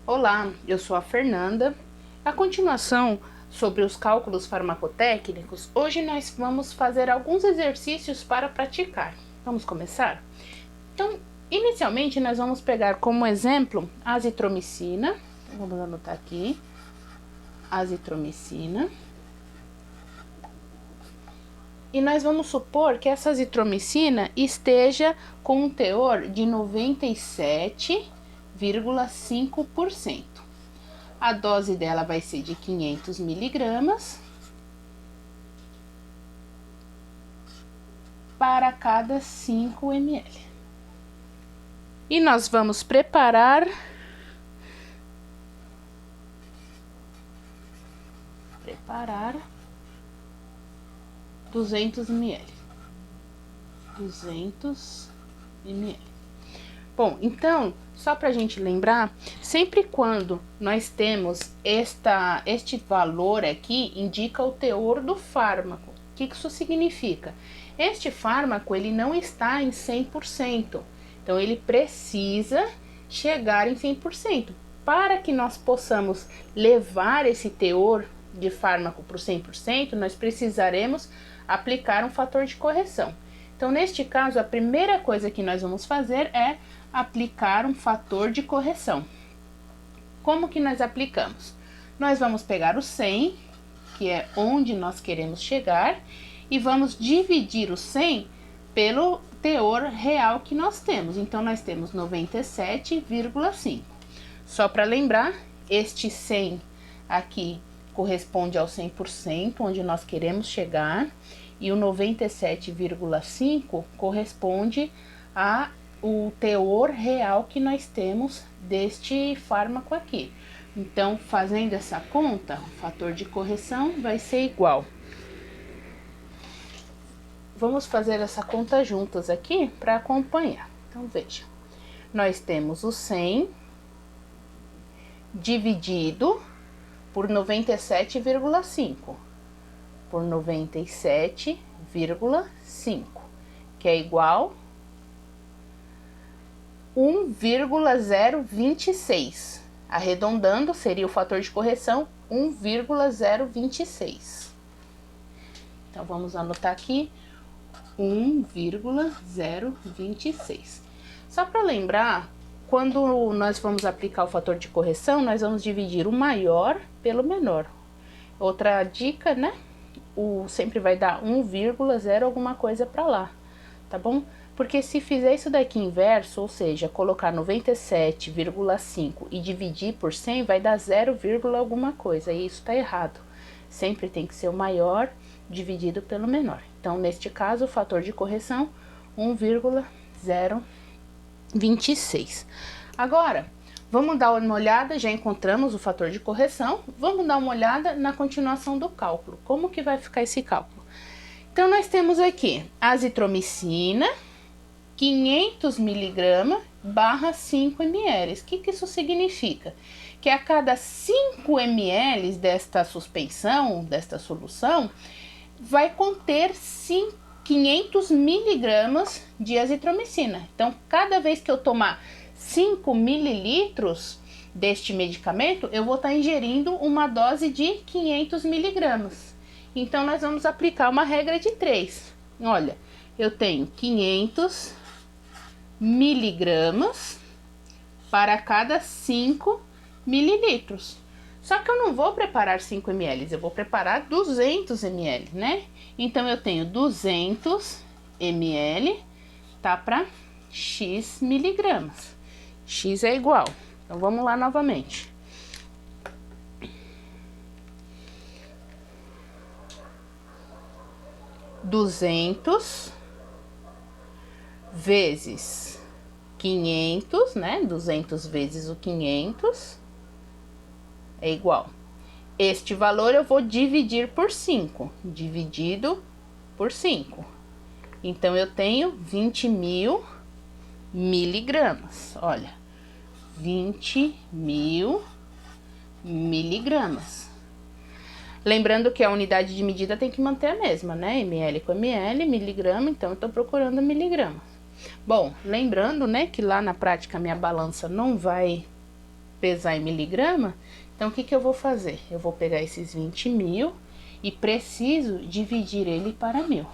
Olá, eu sou a Fernanda. A continuação sobre os cálculos farmacotécnicos, hoje nós vamos fazer alguns exercícios para praticar. Vamos começar? Então, inicialmente nós vamos pegar como exemplo a azitromicina. Vamos anotar aqui. Azitromicina. E nós vamos supor que essa azitromicina esteja com um teor de 97,5%. A dose dela vai ser de 500 miligramas para cada 5 ml. E nós vamos preparar 200 ml. 200 ml. Bom, então, só para a gente lembrar, sempre quando nós temos este valor aqui, indica o teor do fármaco. O que isso significa? Este fármaco, ele não está em 100%, então ele precisa chegar em 100%. Para que nós possamos levar esse teor de fármaco para o 100%, nós precisaremos aplicar um fator de correção. Então, neste caso, a primeira coisa que nós vamos fazer é aplicar um fator de correção. Como que nós aplicamos? Nós vamos pegar o 100, que é onde nós queremos chegar, e vamos dividir o 100 pelo teor real que nós temos. Então, nós temos 97,5. Só para lembrar, este 100 aqui corresponde ao 100%, onde nós queremos chegar, e o 97,5 corresponde ao teor real que nós temos deste fármaco aqui. Então, fazendo essa conta, o fator de correção vai ser igual. Vamos fazer essa conta juntas aqui para acompanhar. Então, veja, nós temos o 100 dividido por 97,5, por 97,5, que é igual 1,026. Arredondando, seria o fator de correção 1,026. Então, vamos anotar aqui 1,026. Só para lembrar, quando nós vamos aplicar o fator de correção, nós vamos dividir o maior pelo menor. Outra dica, né? Sempre vai dar 1,0 alguma coisa para lá, tá bom? Porque se fizer isso daqui inverso, ou seja, colocar 97,5 e dividir por 100, vai dar 0, alguma coisa, e isso tá errado. Sempre tem que ser o maior dividido pelo menor. Então, neste caso, o fator de correção, 1,026. Agora, vamos dar uma olhada, já encontramos o fator de correção, vamos dar uma olhada na continuação do cálculo. Como que vai ficar esse cálculo? Então, nós temos aqui azitromicina, 500 miligramas barra 5 ml. O que isso significa? Que a cada 5 ml desta suspensão, desta solução, vai conter 500 miligramas de azitromicina. Então, cada vez que eu tomar 5 mililitros deste medicamento, eu vou estar ingerindo uma dose de 500 miligramas. Então, nós vamos aplicar uma regra de 3. Olha, eu tenho 500 miligramas para cada 5 mililitros. Só que eu não vou preparar 5 ml, eu vou preparar 200 ml, né? Então, eu tenho 200 ml, tá, para X miligramas. X é igual. Então, vamos lá novamente. Duzentos vezes 500, né? 200 vezes o 500 é igual. Este valor eu vou dividir por 5. Dividido por 5. Então, eu tenho 20.000 miligramas. Olha, 20.000 miligramas. Lembrando que a unidade de medida tem que manter a mesma, né? ml com ml, miligrama, então eu tô procurando miligramas. Bom, lembrando, né, que lá na prática minha balança não vai pesar em miligrama, então o que eu vou fazer? Eu vou pegar esses 20.000 e preciso dividir ele para 1.000.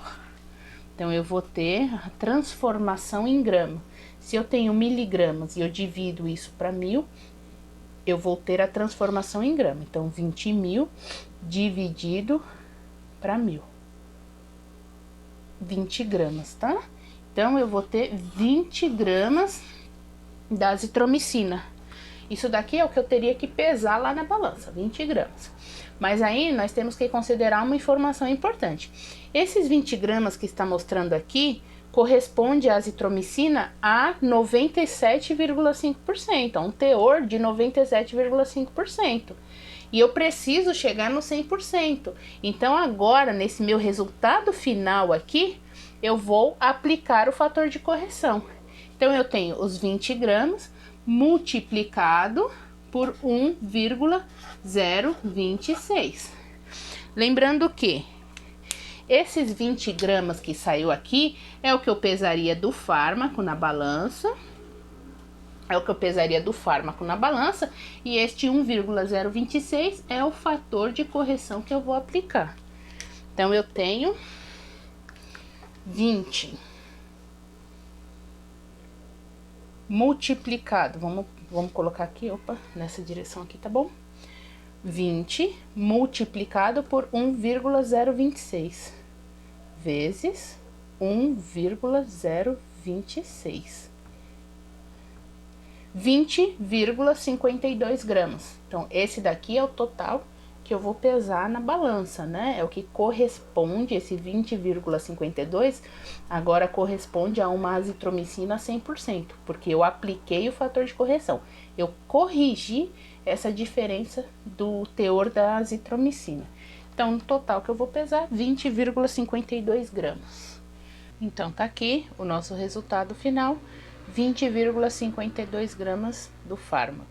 Então, eu vou ter a transformação em grama. Se eu tenho miligramas e eu divido isso para 1.000, eu vou ter a transformação em grama. Então, 20.000 dividido para 1.000. 20 gramas, tá? Então, eu vou ter 20 gramas da azitromicina. Isso daqui é o que eu teria que pesar lá na balança, 20 gramas. Mas aí, nós temos que considerar uma informação importante. Esses 20 gramas que está mostrando aqui, corresponde à azitromicina a 97,5%, a um teor de 97,5%. E eu preciso chegar no 100%. Então, agora, nesse meu resultado final aqui, eu vou aplicar o fator de correção. Então, eu tenho os 20 gramas multiplicado por 1,026. Lembrando que esses 20 gramas que saiu aqui é o que eu pesaria do fármaco na balança. E este 1,026 é o fator de correção que eu vou aplicar. Então, eu tenho 20 multiplicado, vamos colocar aqui, nessa direção aqui, tá bom? 20 multiplicado por 1,026 vezes 1,026. 20,52 gramas. Então, esse daqui é o total que eu vou pesar na balança, né? É o que corresponde, esse 20,52, agora corresponde a uma azitromicina 100%, porque eu apliquei o fator de correção. Eu corrigi essa diferença do teor da azitromicina. Então, no total que eu vou pesar, 20,52 gramas. Então, tá aqui o nosso resultado final, 20,52 gramas do fármaco.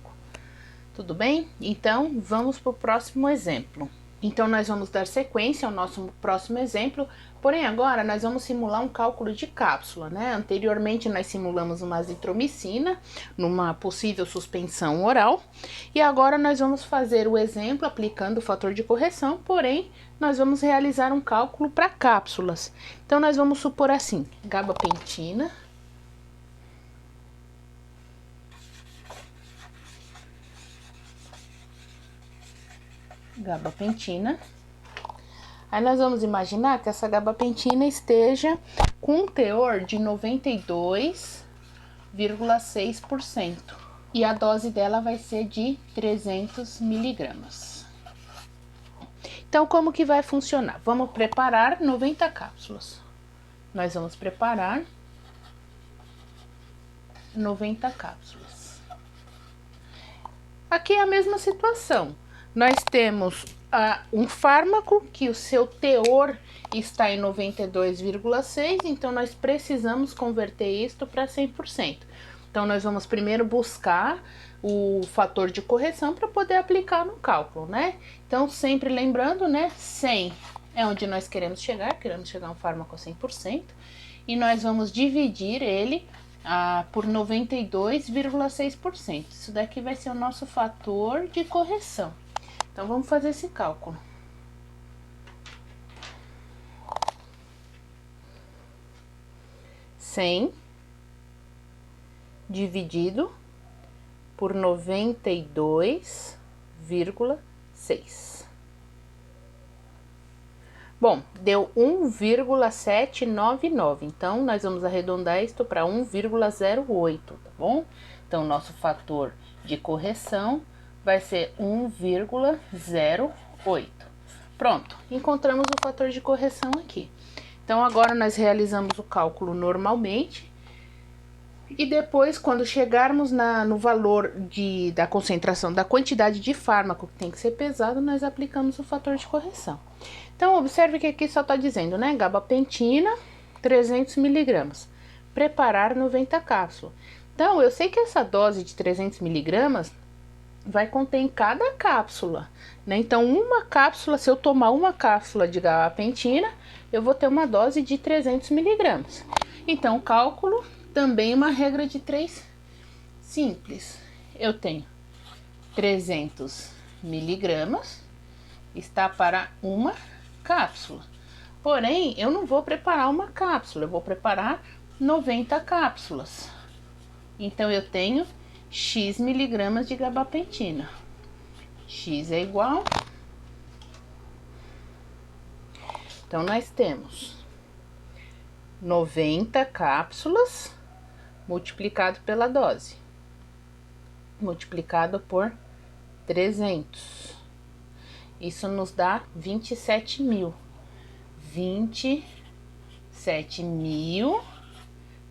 Tudo bem? Então, vamos para o próximo exemplo. Então, nós vamos dar sequência ao nosso próximo exemplo, porém agora nós vamos simular um cálculo de cápsula, né? Anteriormente nós simulamos uma azitromicina numa possível suspensão oral, e agora nós vamos fazer o exemplo aplicando o fator de correção, porém nós vamos realizar um cálculo para cápsulas. Então, nós vamos supor assim, gabapentina, Aí nós vamos imaginar que essa gabapentina esteja com um teor de 92,6% e a dose dela vai ser de 300 miligramas. Então, como que vai funcionar? Vamos preparar 90 cápsulas. Nós vamos preparar 90 cápsulas. Aqui é a mesma situação. Nós temos um fármaco que o seu teor está em 92,6, então nós precisamos converter isto para 100%. Então, nós vamos primeiro buscar o fator de correção para poder aplicar no cálculo, né? Então, sempre lembrando, né? 100 é onde nós queremos chegar a um fármaco a 100%, e nós vamos dividir ele por 92,6%. Isso daqui vai ser o nosso fator de correção. Então, vamos fazer esse cálculo. Cem dividido por 92,6. Bom, deu 1,799. Então, nós vamos arredondar isto para 1,08, tá bom? Então, nosso fator de correção vai ser 1,08. Pronto, encontramos o fator de correção aqui. Então, agora nós realizamos o cálculo normalmente. E depois, quando chegarmos no valor da concentração, da quantidade de fármaco que tem que ser pesado, nós aplicamos o fator de correção. Então, observe que aqui só está dizendo, né? Gabapentina, 300 miligramas. Preparar 90 cápsulas. Então, eu sei que essa dose de 300 miligramas vai conter em cada cápsula, né? Então, uma cápsula, se eu tomar uma cápsula de gabapentina, eu vou ter uma dose de 300 miligramas. Então, cálculo também uma regra de 3 simples. Eu tenho 300 miligramas está para uma cápsula. Porém, eu não vou preparar uma cápsula, eu vou preparar 90 cápsulas. Então, eu tenho X miligramas de gabapentina. X é igual. Então, nós temos 90 cápsulas multiplicado pela dose, multiplicado por 300. Isso nos dá 27 mil. 27 mil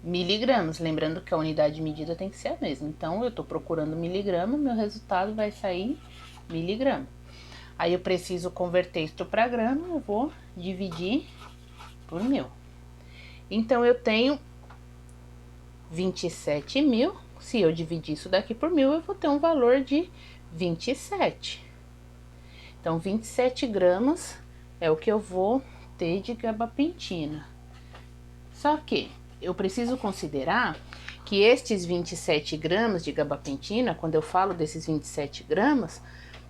miligramas. Lembrando que a unidade de medida tem que ser a mesma. Então, eu tô procurando miligrama, meu resultado vai sair miligrama. Aí, eu preciso converter isso para grama, eu vou dividir por 1000. Então, eu tenho 27 mil. Se eu dividir isso daqui por 1000, eu vou ter um valor de 27. Então, 27 gramas é o que eu vou ter de gabapentina. Só que eu preciso considerar que estes 27 gramas de gabapentina, quando eu falo desses 27 gramas,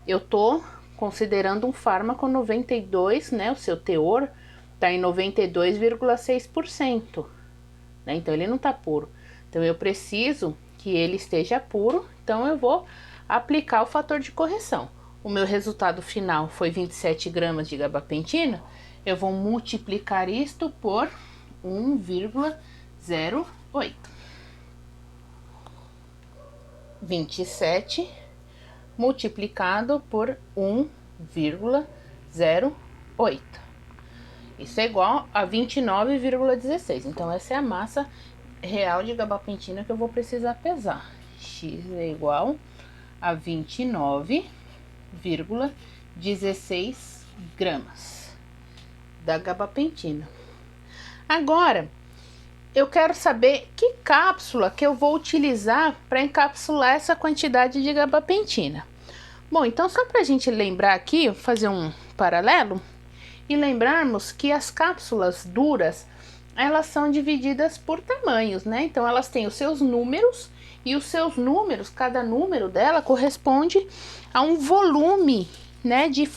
eu tô considerando um fármaco 92, né? O seu teor tá em 92,6%, né? Então, ele não tá puro. Então, eu preciso que ele esteja puro, então eu vou aplicar o fator de correção. O meu resultado final foi 27 gramas de gabapentina, eu vou multiplicar isto por 1,08. 27 multiplicado por 1,08. Isso é igual a 29,16. Então, essa é a massa real de gabapentina que eu vou precisar pesar. X é igual a 29,16 gramas da gabapentina. Agora, eu quero saber que cápsula que eu vou utilizar para encapsular essa quantidade de gabapentina. Bom, então só para a gente lembrar aqui, fazer um paralelo e lembrarmos que as cápsulas duras, elas são divididas por tamanhos, né? Então, elas têm os seus números e os seus números, cada número dela corresponde a um volume, né, de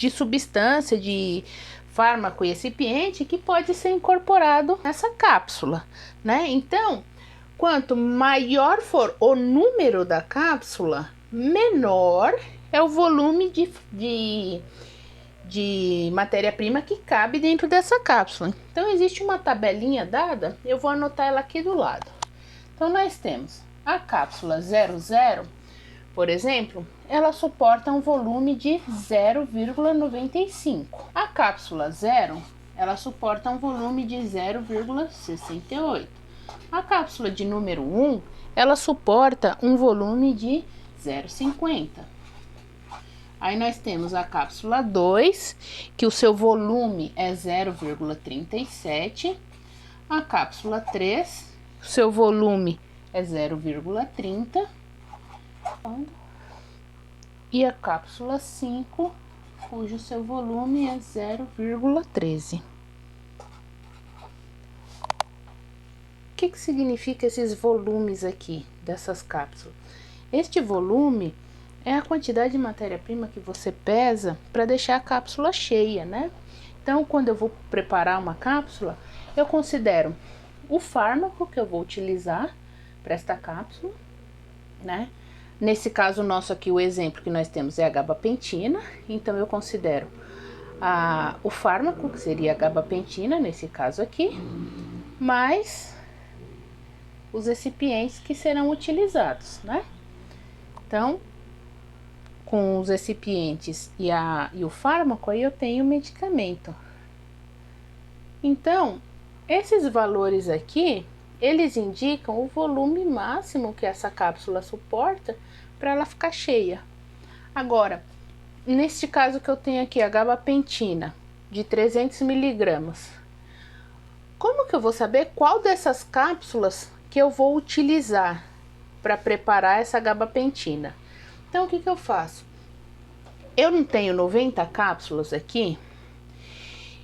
substância, de fármaco e recipiente que pode ser incorporado nessa cápsula, né? Então, quanto maior for o número da cápsula, menor é o volume de matéria-prima que cabe dentro dessa cápsula. Então, existe uma tabelinha dada, eu vou anotar ela aqui do lado. Então, nós temos a cápsula 00, por exemplo, ela suporta um volume de 0,95. A cápsula 0, ela suporta um volume de 0,68. A cápsula de número 1, ela suporta um volume de 0,50. Aí nós temos a cápsula 2, que o seu volume é 0,37. A cápsula 3, o seu volume é 0,30. E a cápsula 5, cujo seu volume é 0,13. O que significa esses volumes aqui dessas cápsulas? Este volume é a quantidade de matéria-prima que você pesa para deixar a cápsula cheia, né? Então, quando eu vou preparar uma cápsula, eu considero o fármaco que eu vou utilizar para esta cápsula, né? Nesse caso nosso aqui, o exemplo que nós temos é a gabapentina, então eu considero o fármaco, que seria a gabapentina, nesse caso aqui, mais os recipientes que serão utilizados, né? Então, com os recipientes e o fármaco, aí eu tenho o medicamento. Então, esses valores aqui, eles indicam o volume máximo que essa cápsula suporta para ela ficar cheia. Agora, neste caso que eu tenho aqui, a gabapentina de 300 miligramas, como que eu vou saber qual dessas cápsulas que eu vou utilizar para preparar essa gabapentina? Então, o que eu faço? Eu não tenho 90 cápsulas aqui,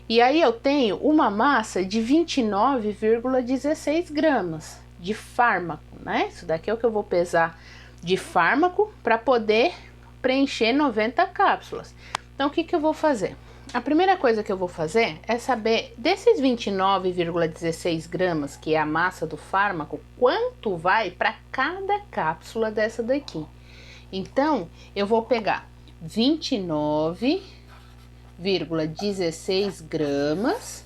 e aí eu tenho uma massa de 29,16 gramas de fármaco, né? Isso daqui é o que eu vou pesar de fármaco para poder preencher 90 cápsulas. Então, o que eu vou fazer? A primeira coisa que eu vou fazer é saber desses 29,16 gramas, que é a massa do fármaco, quanto vai para cada cápsula dessa daqui. Então, eu vou pegar 29,16 gramas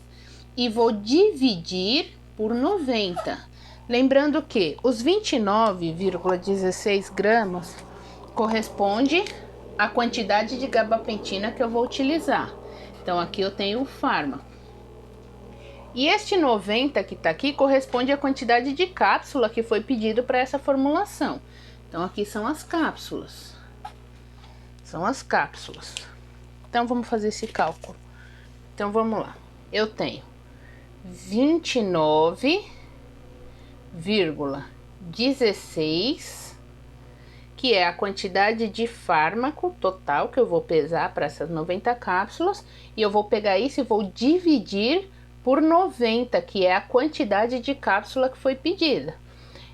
e vou dividir por 90. Lembrando que os 29,16 gramas corresponde à quantidade de gabapentina que eu vou utilizar. Então, aqui eu tenho o fármaco. E este 90 que tá aqui corresponde à quantidade de cápsula que foi pedido para essa formulação. Então, aqui são as cápsulas. São as cápsulas. Então, vamos fazer esse cálculo. Então, vamos lá. Eu tenho 29,16, que é a quantidade de fármaco total que eu vou pesar para essas 90 cápsulas, e eu vou pegar isso e vou dividir por 90, que é a quantidade de cápsula que foi pedida.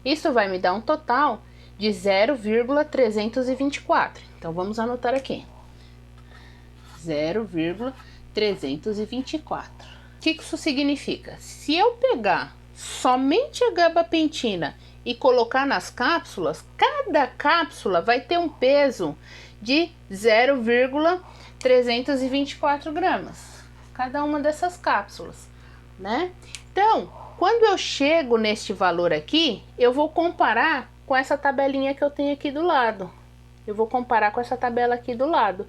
Isso vai me dar um total de 0,324. Então, vamos anotar aqui. 0,324. O que isso significa? Se eu pegar somente a gabapentina e colocar nas cápsulas, cada cápsula vai ter um peso de 0,324 gramas. Cada uma dessas cápsulas, né? Então, quando eu chego neste valor aqui, eu vou comparar com essa tabelinha que eu tenho aqui do lado. Eu vou comparar com essa tabela aqui do lado.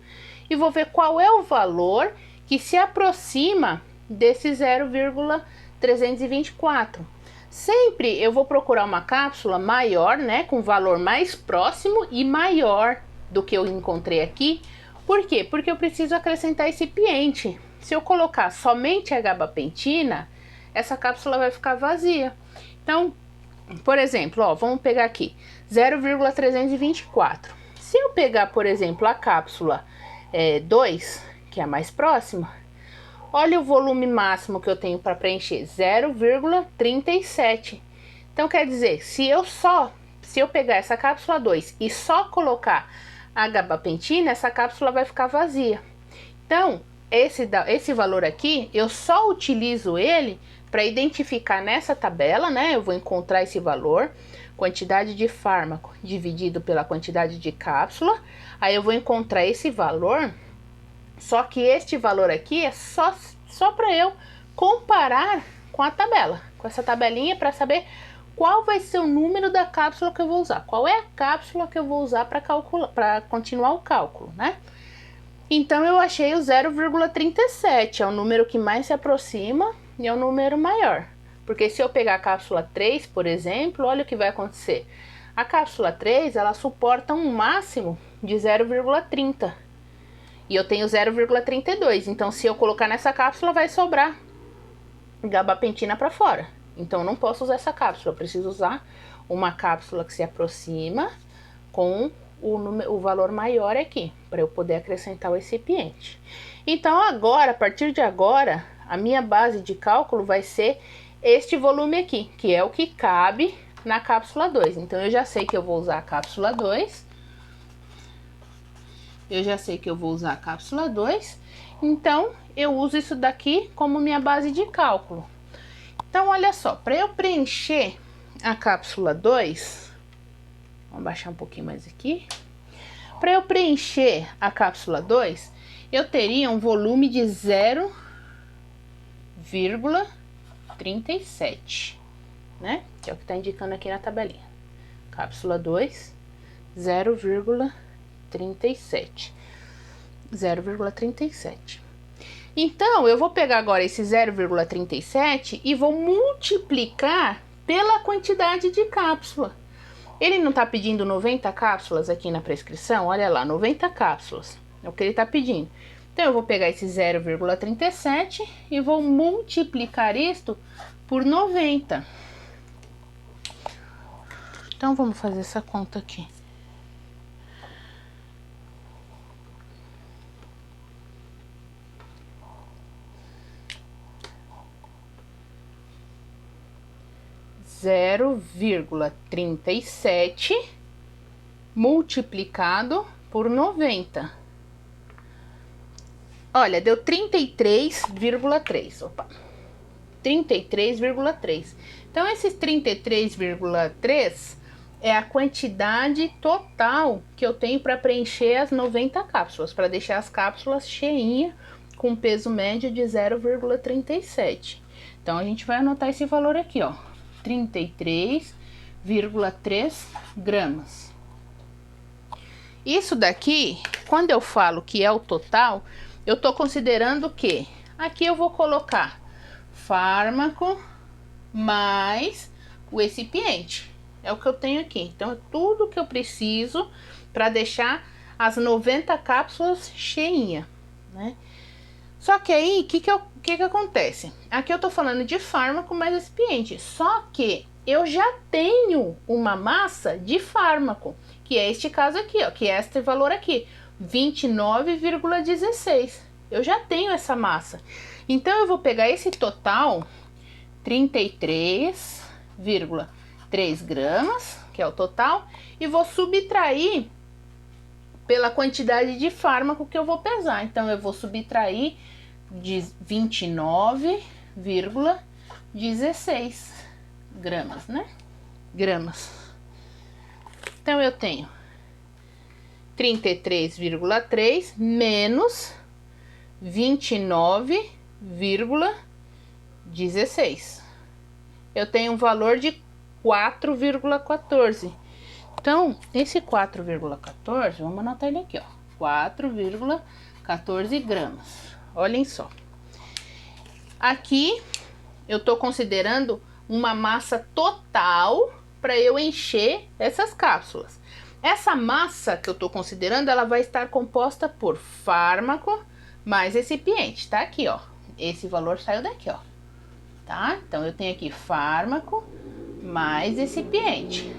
E vou ver qual é o valor que se aproxima desse 0,324. Sempre eu vou procurar uma cápsula maior, né, com valor mais próximo e maior do que eu encontrei aqui. Por quê? Porque eu preciso acrescentar recipiente. Se eu colocar somente a gabapentina, essa cápsula vai ficar vazia. Então, por exemplo, ó, vamos pegar aqui 0,324. Se eu pegar, por exemplo, a cápsula 2, que é a mais próxima, olha o volume máximo que eu tenho para preencher, 0,37. Então, quer dizer, se eu pegar essa cápsula 2 e só colocar a gabapentina, essa cápsula vai ficar vazia. Então, esse valor aqui, eu só utilizo ele para identificar nessa tabela, né? Eu vou encontrar esse valor, quantidade de fármaco dividido pela quantidade de cápsula. Aí eu vou encontrar esse valor, só que este valor aqui é só para eu comparar com a tabela, com essa tabelinha, para saber qual vai ser o número da cápsula que eu vou usar, qual é a cápsula que eu vou usar para continuar o cálculo, né? Então, eu achei o 0,37, é o número que mais se aproxima e é o número maior. Porque se eu pegar a cápsula 3, por exemplo, olha o que vai acontecer. A cápsula 3, ela suporta um máximo de 0,30. E eu tenho 0,32. Então, se eu colocar nessa cápsula, vai sobrar gabapentina para fora. Então, eu não posso usar essa cápsula. Eu preciso usar uma cápsula que se aproxima com o valor maior aqui, para eu poder acrescentar o recipiente. Então, agora, a partir de agora, a minha base de cálculo vai ser este volume aqui, que é o que cabe na cápsula 2. Então, eu já sei que eu vou usar a cápsula 2. Então, eu uso isso daqui como minha base de cálculo. Então, olha só, para eu preencher a cápsula 2, vamos baixar um pouquinho mais aqui. Para eu preencher a cápsula 2, eu teria um volume de 0,37, né? Que é o que está indicando aqui na tabelinha. Cápsula 2, 0,37. 0,37. Então, eu vou pegar agora esse 0,37 e vou multiplicar pela quantidade de cápsula. Ele não está pedindo 90 cápsulas aqui na prescrição? Olha lá, 90 cápsulas. É o que ele está pedindo. Então, eu vou pegar esse 0,37 e vou multiplicar isto por 90. Então, vamos fazer essa conta aqui. (0,37) multiplicado por 90. Olha, deu 33,3. Opa. 33,3. Então, esses 33,3 é a quantidade total que eu tenho para preencher as 90 cápsulas, para deixar as cápsulas cheinhas com peso médio de 0,37. Então, a gente vai anotar esse valor aqui, ó, 33,3 gramas. Isso daqui, quando eu falo que é o total, eu tô considerando que aqui eu vou colocar fármaco mais o recipiente. É o que eu tenho aqui. Então, é tudo que eu preciso para deixar as 90 cápsulas cheinha, né? Só que aí, o que acontece? Aqui eu tô falando de fármaco mais recipiente. Só que eu já tenho uma massa de fármaco, que é este caso aqui, ó, que é este valor aqui, 29,16. Eu já tenho essa massa. Então, eu vou pegar esse total, 33,3 gramas, que é o total, e vou subtrair pela quantidade de fármaco que eu vou pesar. Então, eu vou subtrair de 29,16 gramas, né? Gramas. Então, eu tenho 33,3 menos 29,16. Eu tenho um valor de 4,14. Então, esse 4,14, vamos anotar ele aqui, ó. 4,14 gramas. Olhem só. Aqui, eu tô considerando uma massa total para eu encher essas cápsulas. Essa massa que eu tô considerando, ela vai estar composta por fármaco mais recipiente, tá aqui, ó. Esse valor saiu daqui, ó. Tá? Então, eu tenho aqui fármaco mais recipiente.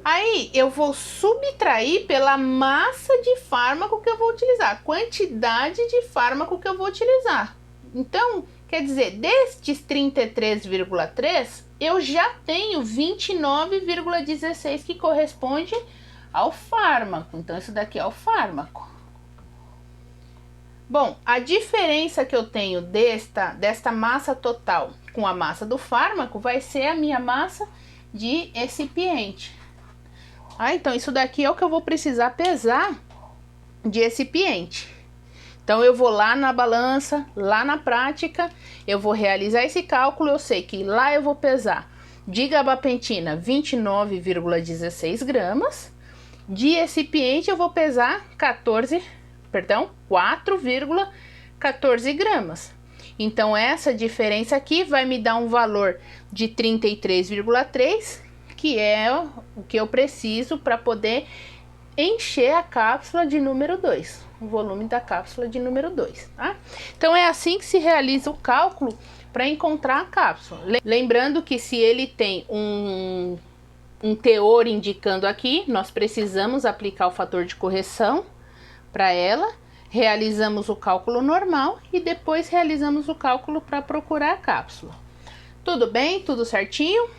Aí, eu vou subtrair pela massa de fármaco que eu vou utilizar, a quantidade de fármaco que eu vou utilizar. Então, quer dizer, destes 33,3, eu já tenho 29,16 que corresponde ao fármaco. Então, isso daqui é o fármaco. Bom, a diferença que eu tenho desta massa total com a massa do fármaco vai ser a minha massa de recipiente. Então, isso daqui é o que eu vou precisar pesar de recipiente. Então, eu vou lá na balança, lá na prática, eu vou realizar esse cálculo. Eu sei que lá eu vou pesar de gabapentina 29,16 gramas. De recipiente, eu vou pesar 4,14 gramas. Então, essa diferença aqui vai me dar um valor de 33,3, que é o que eu preciso para poder encher a cápsula de número 2, o volume da cápsula de número 2, tá? Então, é assim que se realiza o cálculo para encontrar a cápsula. Lembrando que se ele tem um teor indicando aqui, nós precisamos aplicar o fator de correção para ela, realizamos o cálculo normal e depois realizamos o cálculo para procurar a cápsula. Tudo bem? Tudo certinho?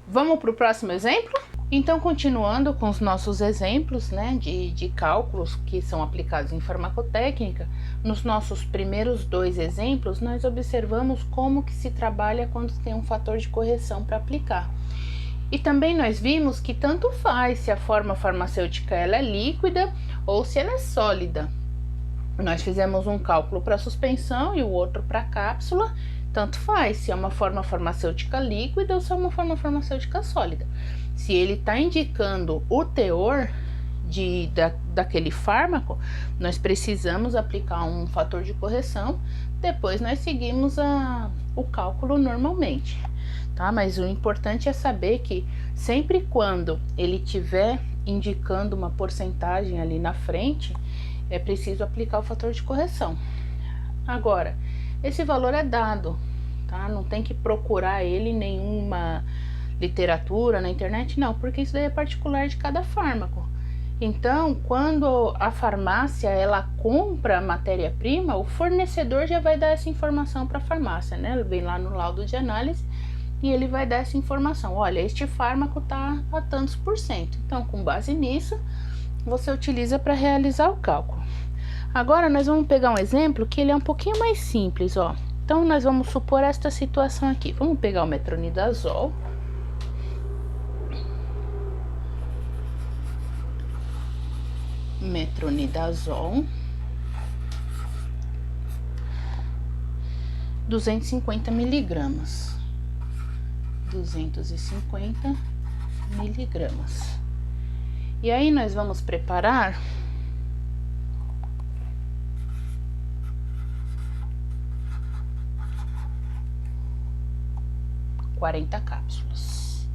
Vamos para o próximo exemplo? Então, continuando com os nossos exemplos, né, de cálculos que são aplicados em farmacotécnica, nos nossos primeiros 2 exemplos, nós observamos como que se trabalha quando tem um fator de correção para aplicar. E também nós vimos que tanto faz se a forma farmacêutica ela é líquida ou se ela é sólida. Nós fizemos um cálculo para suspensão e o outro para cápsula. Tanto faz se é uma forma farmacêutica líquida ou se é uma forma farmacêutica sólida. Se ele está indicando o teor daquele fármaco, nós precisamos aplicar um fator de correção. Depois nós seguimos o cálculo normalmente, tá? Mas o importante é saber que sempre quando ele estiver indicando uma porcentagem ali na frente, é preciso aplicar o fator de correção. Agora, esse valor é dado, tá? Não tem que procurar ele em nenhuma literatura na internet, não, porque isso daí é particular de cada fármaco. Então, quando a farmácia ela compra a matéria-prima, o fornecedor já vai dar essa informação para a farmácia, né? Ele vem lá no laudo de análise e ele vai dar essa informação. Olha, este fármaco tá a tantos por cento. Então, com base nisso, você utiliza para realizar o cálculo. Agora nós vamos pegar um exemplo que ele é um pouquinho mais simples, ó. Então nós vamos supor esta situação aqui. Vamos pegar o metronidazol. Metronidazol 250 miligramas. 250 miligramas. E aí nós vamos preparar 40 cápsulas.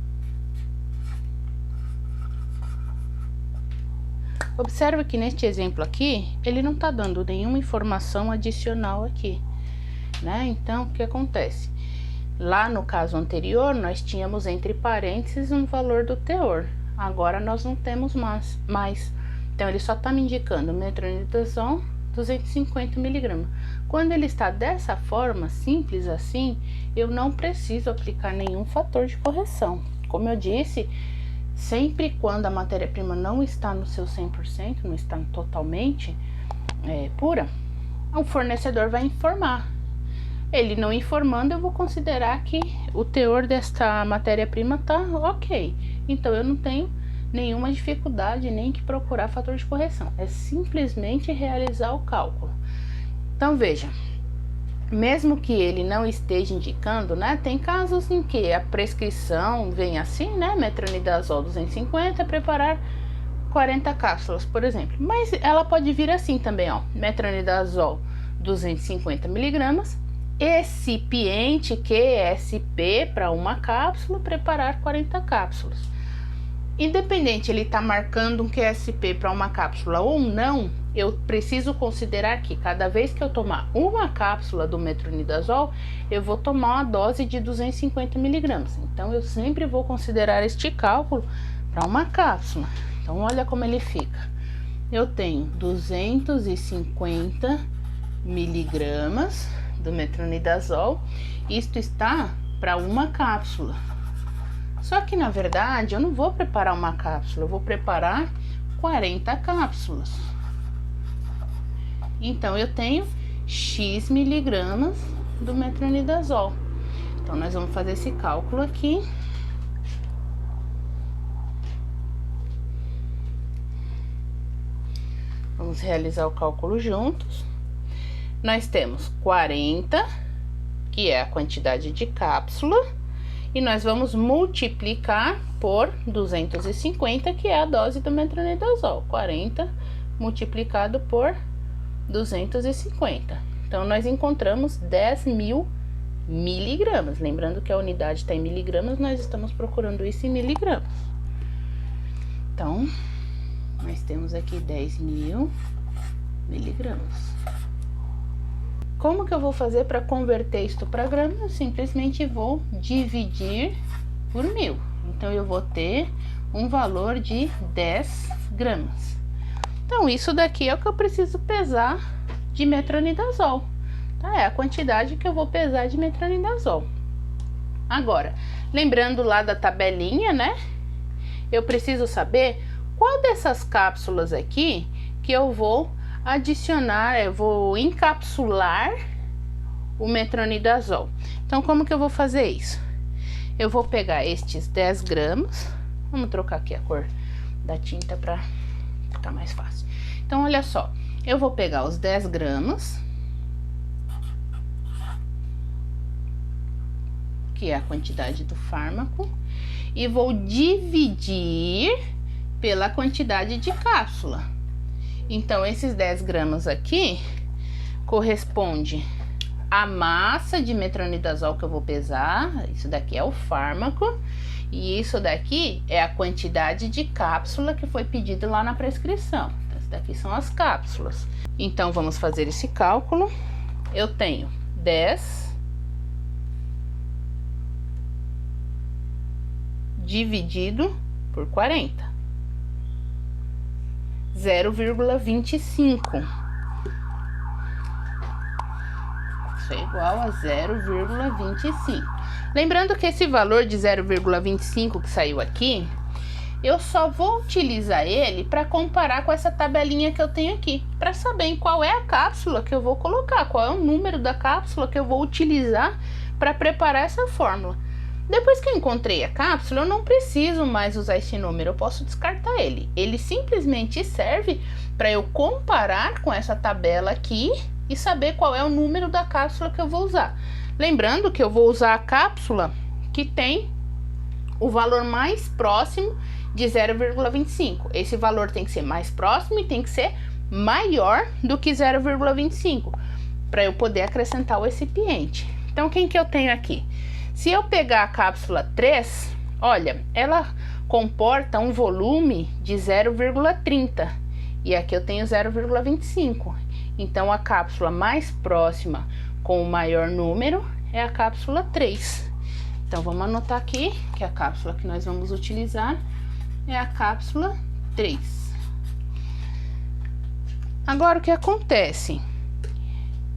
Observa que neste exemplo aqui, ele não tá dando nenhuma informação adicional aqui, né? Então, o que acontece? Lá no caso anterior, nós tínhamos entre parênteses um valor do teor. Agora, nós não temos mais. Então, ele só tá me indicando metronidazol 250 miligramas. Quando ele está dessa forma, simples assim, eu não preciso aplicar nenhum fator de correção. Como eu disse, sempre quando a matéria-prima não está no seu 100%, não está totalmente pura, o fornecedor vai informar. Ele não informando, eu vou considerar que o teor desta matéria-prima tá ok. Então, eu não tenho nenhuma dificuldade nem que procurar fator de correção. É simplesmente realizar o cálculo. Então, veja, mesmo que ele não esteja indicando, né? Tem casos em que a prescrição vem assim, né? Metronidazol 250, preparar 40 cápsulas, por exemplo. Mas ela pode vir assim também, ó. Metronidazol 250 miligramas, excipiente QSP para uma cápsula, preparar 40 cápsulas. Independente ele tá marcando um QSP para uma cápsula ou não, eu preciso considerar que cada vez que eu tomar uma cápsula do metronidazol, eu vou tomar uma dose de 250 miligramas. Então, eu sempre vou considerar este cálculo para uma cápsula. Então, olha como ele fica. Eu tenho 250 miligramas do metronidazol. Isto está para uma cápsula. Só que, na verdade, eu não vou preparar uma cápsula, eu vou preparar 40 cápsulas. Então, eu tenho X miligramas do metronidazol. Então, nós vamos fazer esse cálculo aqui. Vamos realizar o cálculo juntos. Nós temos 40, que é a quantidade de cápsula, e nós vamos multiplicar por 250, que é a dose do metronidazol. 40 multiplicado por 250. Então, nós encontramos 10.000 miligramas. Lembrando que a unidade está em miligramas, nós estamos procurando isso em miligramas. Então, nós temos aqui 10.000 miligramas. Como que eu vou fazer para converter isto para gramas? Eu simplesmente vou dividir por 1000. Então, eu vou ter um valor de 10 gramas. Então, isso daqui é o que eu preciso pesar de metronidazol. Tá? É a quantidade que eu vou pesar de metronidazol. Agora, lembrando lá da tabelinha, né? Eu preciso saber qual dessas cápsulas aqui que eu vou adicionar, eu vou encapsular o metronidazol. Então, como que eu vou fazer isso? Eu vou pegar estes 10 gramas, vamos trocar aqui a cor da tinta para ficar mais fácil. Então, olha só, eu vou pegar os 10 gramas, que é a quantidade do fármaco, e vou dividir pela quantidade de cápsula. Então, esses 10 gramas aqui corresponde à massa de metronidazol que eu vou pesar. Isso daqui é o fármaco. E isso daqui é a quantidade de cápsula que foi pedido lá na prescrição. Então, isso daqui são as cápsulas. Então, vamos fazer esse cálculo. Eu tenho 10 dividido por 40. 0,25. Isso é igual a 0,25. Lembrando que esse valor de 0,25 que saiu aqui eu só vou utilizar ele para comparar com essa tabelinha que eu tenho aqui, para saber em qual é a cápsula que eu vou colocar, qual é o número da cápsula que eu vou utilizar para preparar essa fórmula. Depois que eu encontrei a cápsula, eu não preciso mais usar esse número, eu posso descartar ele. Ele simplesmente serve para eu comparar com essa tabela aqui e saber qual é o número da cápsula que eu vou usar. Lembrando que eu vou usar a cápsula que tem o valor mais próximo de 0,25. Esse valor tem que ser mais próximo e tem que ser maior do que 0,25 para eu poder acrescentar o recipiente. Então, quem que eu tenho aqui? Se eu pegar a cápsula 3, olha, ela comporta um volume de 0,30 e aqui eu tenho 0,25. Então, a cápsula mais próxima com o maior número é a cápsula 3. Então, vamos anotar aqui que a cápsula que nós vamos utilizar é a cápsula 3. Agora, o que acontece?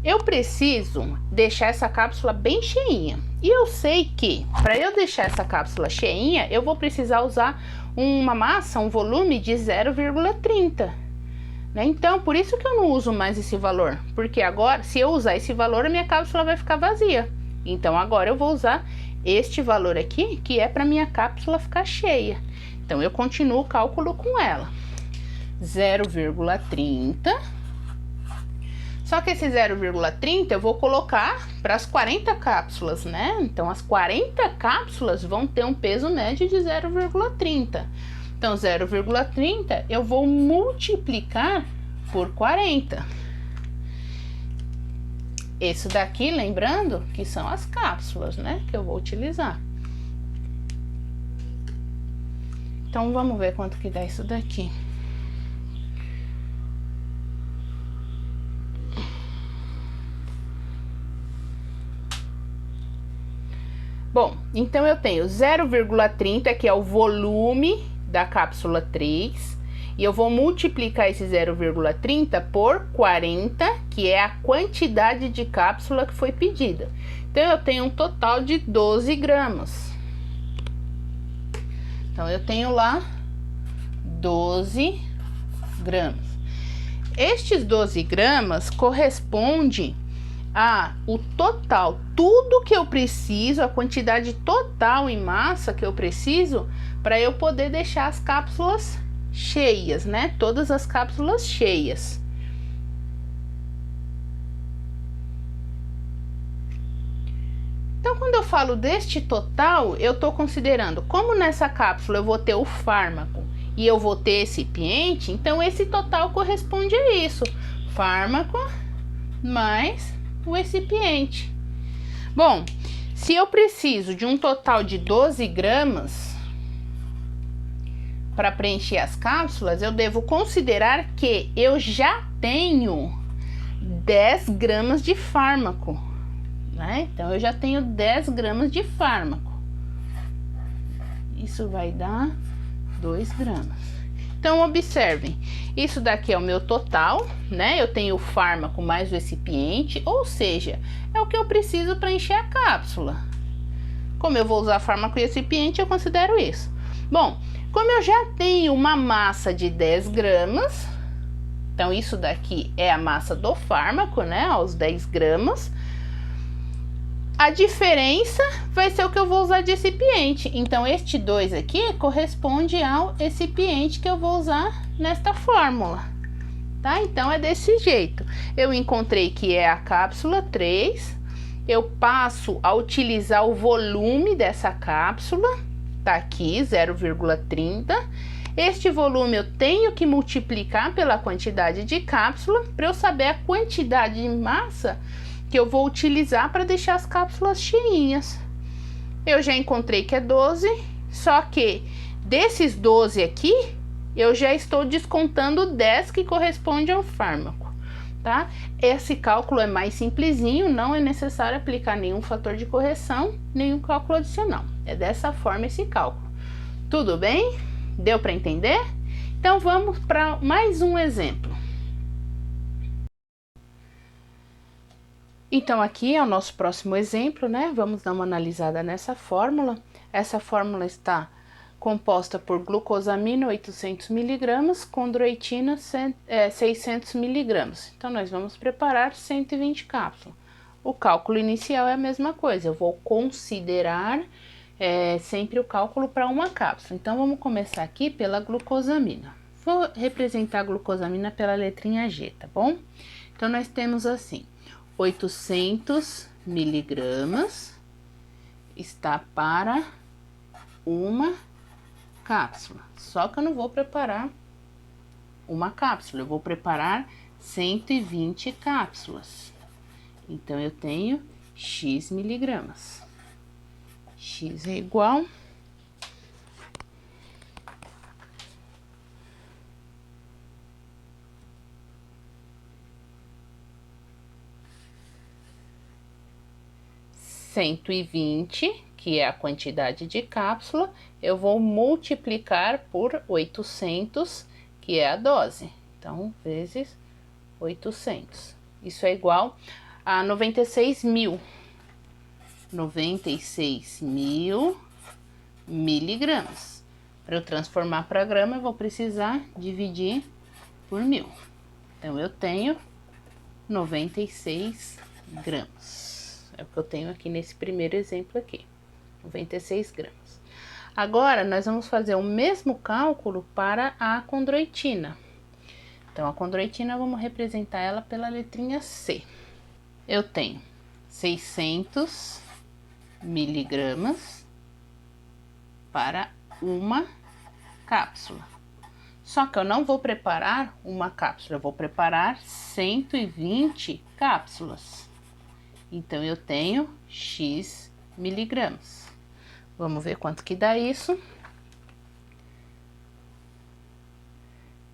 Eu preciso deixar essa cápsula bem cheinha. E eu sei que, para eu deixar essa cápsula cheinha, eu vou precisar usar uma massa, um volume de 0,30. Né? Então, por isso que eu não uso mais esse valor. Porque agora, se eu usar esse valor, a minha cápsula vai ficar vazia. Então, agora eu vou usar este valor aqui, que é para minha cápsula ficar cheia. Então, eu continuo o cálculo com ela. 0,30. Só que esse 0,30 eu vou colocar para as 40 cápsulas, né? Então, as 40 cápsulas vão ter um peso médio de 0,30. Então, 0,30 eu vou multiplicar por 40. Esse daqui, lembrando, que são as cápsulas, né? Que eu vou utilizar. Então, vamos ver quanto que dá isso daqui. Bom, então eu tenho 0,30, que é o volume da cápsula 3, e eu vou multiplicar esse 0,30 por 40, que é a quantidade de cápsula que foi pedida. Então, eu tenho um total de 12 gramas. Então, eu tenho lá 12 gramas. Estes 12 gramas corresponde o total, tudo que eu preciso, a quantidade total em massa que eu preciso para eu poder deixar as cápsulas cheias, né? Todas as cápsulas cheias. Então, quando eu falo deste total, eu estou considerando, como nessa cápsula eu vou ter o fármaco e eu vou ter recipiente, então esse total corresponde a isso: fármaco mais o recipiente. Bom, se eu preciso de um total de 12 gramas para preencher as cápsulas, eu devo considerar que eu já tenho 10 gramas de fármaco, né? Então, eu já tenho 10 gramas de fármaco. Isso vai dar 2 gramas. Então, observem, isso daqui é o meu total, né? Eu tenho o fármaco mais o recipiente, ou seja, é o que eu preciso para encher a cápsula. Como eu vou usar fármaco e recipiente, eu considero isso. Bom, como eu já tenho uma massa de 10 gramas, então isso daqui é a massa do fármaco, né? Os 10 gramas. A diferença vai ser o que eu vou usar de recipiente. Então, este 2 aqui corresponde ao recipiente que eu vou usar nesta fórmula, tá? Então, é desse jeito. Eu encontrei que é a cápsula 3. Eu passo a utilizar o volume dessa cápsula. Tá aqui, 0,30. Este volume eu tenho que multiplicar pela quantidade de cápsula para eu saber a quantidade de massa que eu vou utilizar para deixar as cápsulas cheinhas. Eu já encontrei que é 12, só que desses 12 aqui, eu já estou descontando 10 que corresponde ao fármaco, tá? Esse cálculo é mais simplesinho, não é necessário aplicar nenhum fator de correção, nenhum cálculo adicional. É dessa forma esse cálculo. Tudo bem? Deu para entender? Então, vamos para mais um exemplo. Então, aqui é o nosso próximo exemplo, né? Vamos dar uma analisada nessa fórmula. Essa fórmula está composta por glucosamina 800 mg, condroitina 600 mg. Então, nós vamos preparar 120 cápsulas. O cálculo inicial é a mesma coisa, eu vou considerar sempre o cálculo para uma cápsula. Então, vamos começar aqui pela glucosamina. Vou representar a glucosamina pela letrinha G, tá bom? Então, nós temos assim, 800 mg está para uma cápsula. Só que eu não vou preparar uma cápsula, eu vou preparar 120 cápsulas. Então, eu tenho X miligramas. X é igual a 120, que é a quantidade de cápsula, eu vou multiplicar por 800, que é a dose. Então, vezes 800. Isso é igual a 96.000 miligramas. Para eu transformar para grama, eu vou precisar dividir por 1000. Então, eu tenho 96 gramas. É o que eu tenho aqui nesse primeiro exemplo aqui. 96 gramas. Agora, nós vamos fazer o mesmo cálculo para a condroitina. Então, a condroitina, vamos representar ela pela letrinha C. Eu tenho 600 miligramas para uma cápsula. Só que eu não vou preparar uma cápsula, eu vou preparar 120 cápsulas. Então, eu tenho X miligramas. Vamos ver quanto que dá isso.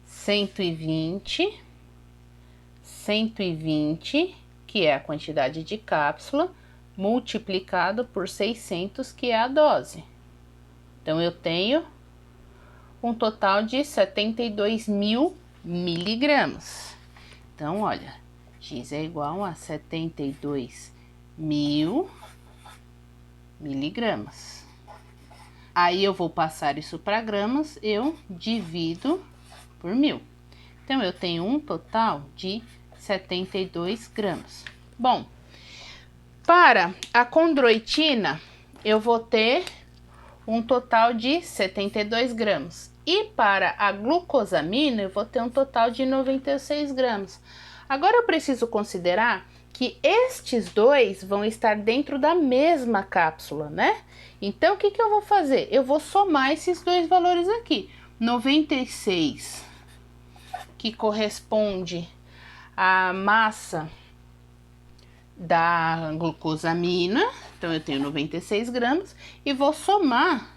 120, que é a quantidade de cápsula, multiplicado por 600, que é a dose. Então, eu tenho um total de 72.000 miligramas. Então, olha, X é igual a 72.000 miligramas. Aí, eu vou passar isso para gramas, eu divido por 1000. Então, eu tenho um total de 72 gramas. Bom, para a condroitina, eu vou ter um total de 72 gramas. E para a glucosamina, eu vou ter um total de 96 gramas. Agora, eu preciso considerar que estes dois vão estar dentro da mesma cápsula, né? Então, o que eu vou fazer? Eu vou somar esses dois valores aqui. 96, que corresponde à massa da glucosamina. Então, eu tenho 96 gramas e vou somar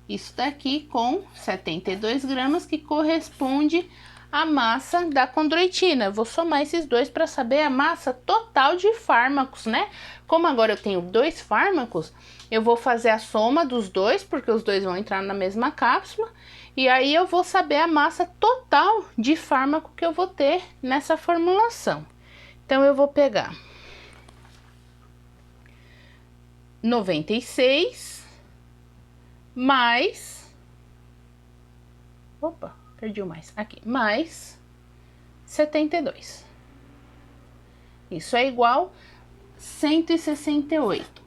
isso daqui com 72 gramas, que corresponde à massa da condroitina. Eu vou somar esses dois para saber a massa total de fármacos, né? Como agora eu tenho dois fármacos, eu vou fazer a soma dos dois, porque os dois vão entrar na mesma cápsula. E aí eu vou saber a massa total de fármaco que eu vou ter nessa formulação. Então, eu vou pegar 96 mais... Opa, perdi o mais. Aqui, mais 72. Isso é igual a 168.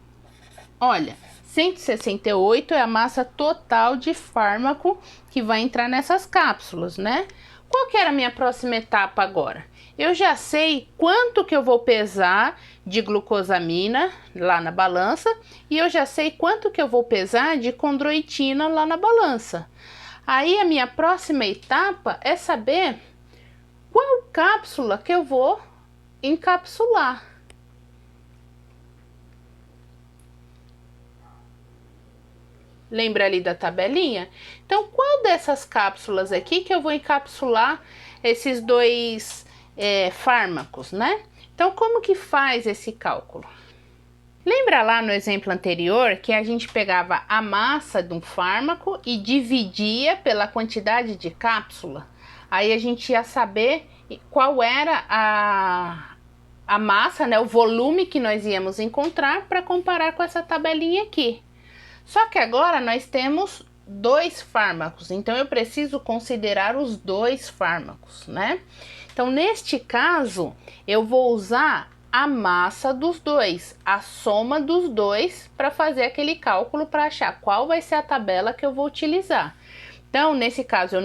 Olha, 168 é a massa total de fármaco que vai entrar nessas cápsulas, né? Qual que era a minha próxima etapa agora? Eu já sei quanto que eu vou pesar de glucosamina lá na balança e eu já sei quanto que eu vou pesar de condroitina lá na balança. Aí a minha próxima etapa é saber qual cápsula que eu vou encapsular. Lembra ali da tabelinha? Então, qual dessas cápsulas aqui que eu vou encapsular esses dois fármacos, né? Então, como que faz esse cálculo? Lembra lá no exemplo anterior que a gente pegava a massa de um fármaco e dividia pela quantidade de cápsula? Aí a gente ia saber qual era a massa, né, o volume que nós íamos encontrar para comparar com essa tabelinha aqui. Só que agora nós temos 2 fármacos, então eu preciso considerar os 2 fármacos, né? Então, neste caso, eu vou usar a massa dos dois, a soma dos dois, para fazer aquele cálculo para achar qual vai ser a tabela que eu vou utilizar. Então, nesse caso, eu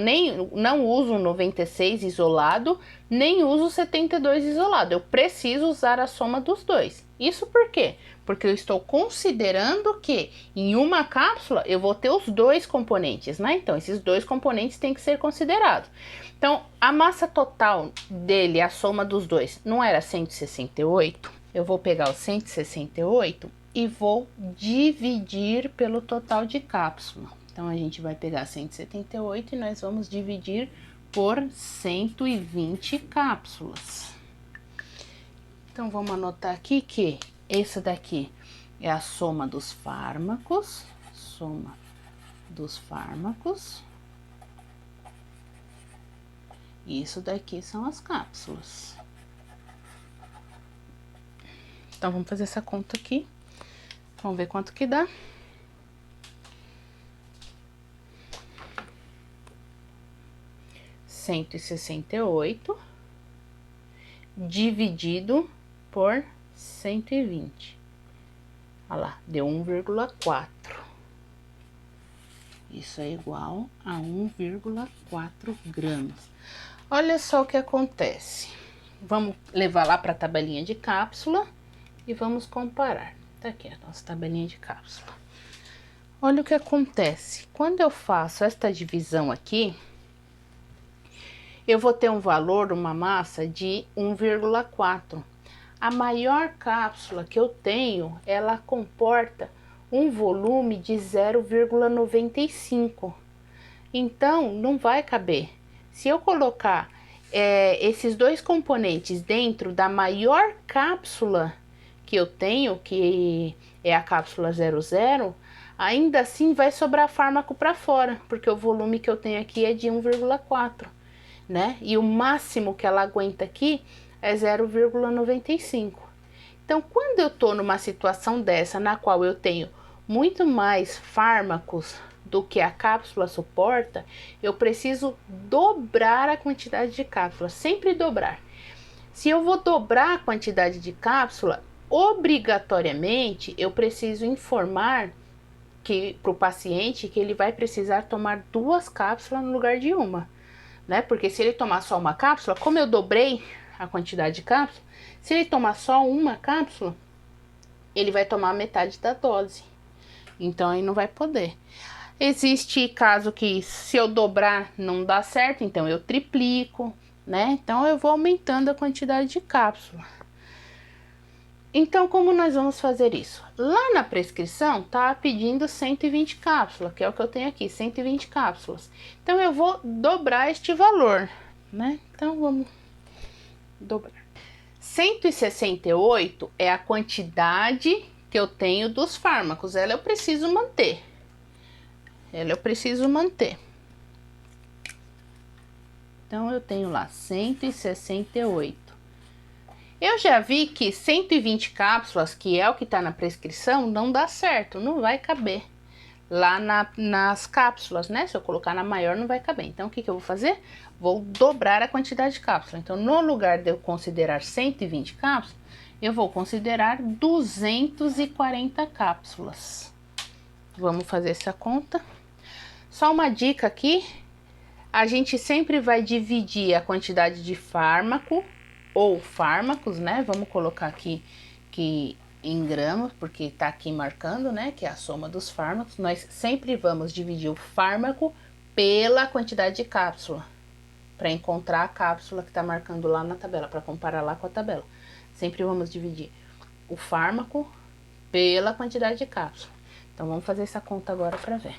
não uso 96 isolado, nem uso 72 isolado. Eu preciso usar a soma dos dois. Isso por quê? Porque eu estou considerando que em uma cápsula eu vou ter os 2 componentes, né? Então, esses 2 componentes têm que ser considerados. Então, a massa total dele, a soma dos dois, não era 168? Eu vou pegar o 168 e vou dividir pelo total de cápsula. Então, a gente vai pegar 178 e nós vamos dividir por 120 cápsulas. Então, vamos anotar aqui que essa daqui é a soma dos fármacos, e isso daqui são as cápsulas. Então, vamos fazer essa conta aqui. Vamos ver quanto que dá. Cento e 168 dividido por 120. Olha lá, deu 1,4. Isso é igual a 1,4 gramas. Olha só o que acontece. Vamos levar lá para a tabelinha de cápsula e vamos comparar. Tá aqui a nossa tabelinha de cápsula. Olha o que acontece. Quando eu faço esta divisão aqui, eu vou ter um valor, uma massa de 1,4. A maior cápsula que eu tenho, ela comporta um volume de 0,95. Então, não vai caber. Se eu colocar esses 2 componentes dentro da maior cápsula que eu tenho, que é a cápsula 00, ainda assim vai sobrar fármaco para fora, porque o volume que eu tenho aqui é de 1,4. Né? E o máximo que ela aguenta aqui é 0,95. Então, quando eu tô numa situação dessa, na qual eu tenho muito mais fármacos do que a cápsula suporta, eu preciso dobrar a quantidade de cápsulas, sempre dobrar. Se eu vou dobrar a quantidade de cápsula, obrigatoriamente eu preciso informar para o paciente que ele vai precisar tomar 2 cápsulas no lugar de uma. Né? Porque se ele tomar só uma cápsula, como eu dobrei a quantidade de cápsula, se ele tomar só uma cápsula, ele vai tomar metade da dose. Então, aí não vai poder. Existe caso que se eu dobrar não dá certo, então eu triplico, né? Então, eu vou aumentando a quantidade de cápsula. Então, como nós vamos fazer isso? Lá na prescrição, tá pedindo 120 cápsulas, que é o que eu tenho aqui, 120 cápsulas. Então, eu vou dobrar este valor, né? Então, vamos dobrar. 168 é a quantidade que eu tenho dos fármacos. Ela eu preciso manter. Então, eu tenho lá 168. Eu já vi que 120 cápsulas, que é o que está na prescrição, não dá certo, não vai caber lá nas cápsulas, né? Se eu colocar na maior, não vai caber. Então, o que eu vou fazer? Vou dobrar a quantidade de cápsulas. Então, no lugar de eu considerar 120 cápsulas, eu vou considerar 240 cápsulas. Vamos fazer essa conta. Só uma dica aqui, a gente sempre vai dividir a quantidade de fármaco ou fármacos, né? Vamos colocar aqui que em gramas, porque tá aqui marcando, né? Que é a soma dos fármacos. Nós sempre vamos dividir o fármaco pela quantidade de cápsula, para encontrar a cápsula que tá marcando lá na tabela, para comparar lá com a tabela. Sempre vamos dividir o fármaco pela quantidade de cápsula. Então, vamos fazer essa conta agora para ver.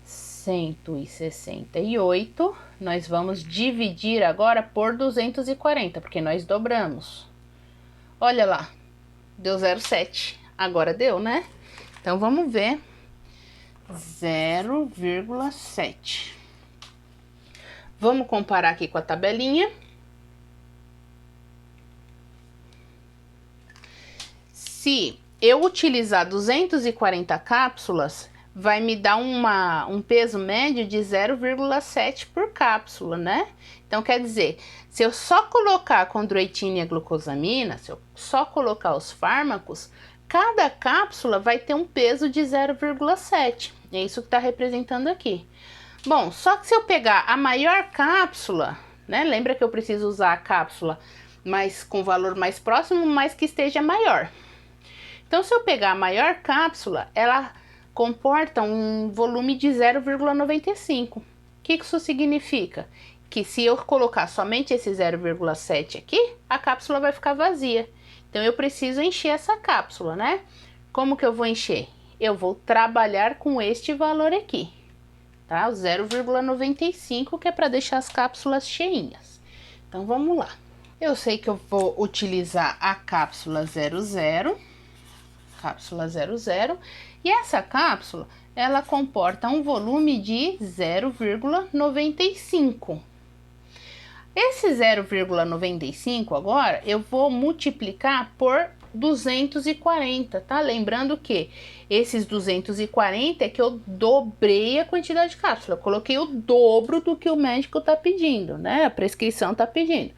168, nós vamos dividir agora por 240, porque nós dobramos. Olha lá, deu 0,7. Agora deu, né? Então, vamos ver. 0,7. Vamos comparar aqui com a tabelinha. Se eu utilizar 240 cápsulas, vai me dar um peso médio de 0,7 por cápsula, né? Então, quer dizer, se eu só colocar a condroitina e a glucosamina, se eu só colocar os fármacos, cada cápsula vai ter um peso de 0,7. É isso que está representando aqui. Bom, só que se eu pegar a maior cápsula, né? Lembra que eu preciso usar a cápsula mas com valor mais próximo, mas que esteja maior. Então, se eu pegar a maior cápsula, ela comporta um volume de 0,95. O que isso significa? Que se eu colocar somente esse 0,7 aqui, a cápsula vai ficar vazia. Então, eu preciso encher essa cápsula, né? Como que eu vou encher? Eu vou trabalhar com este valor aqui, tá? O 0,95, que é para deixar as cápsulas cheinhas. Então, vamos lá. Eu sei que eu vou utilizar a cápsula 00, e essa cápsula, ela comporta um volume de 0,95. Esse 0,95 agora, eu vou multiplicar por 240, tá? Lembrando que esses 240 é que eu dobrei a quantidade de cápsula, eu coloquei o dobro do que o médico tá pedindo, né? A prescrição tá pedindo.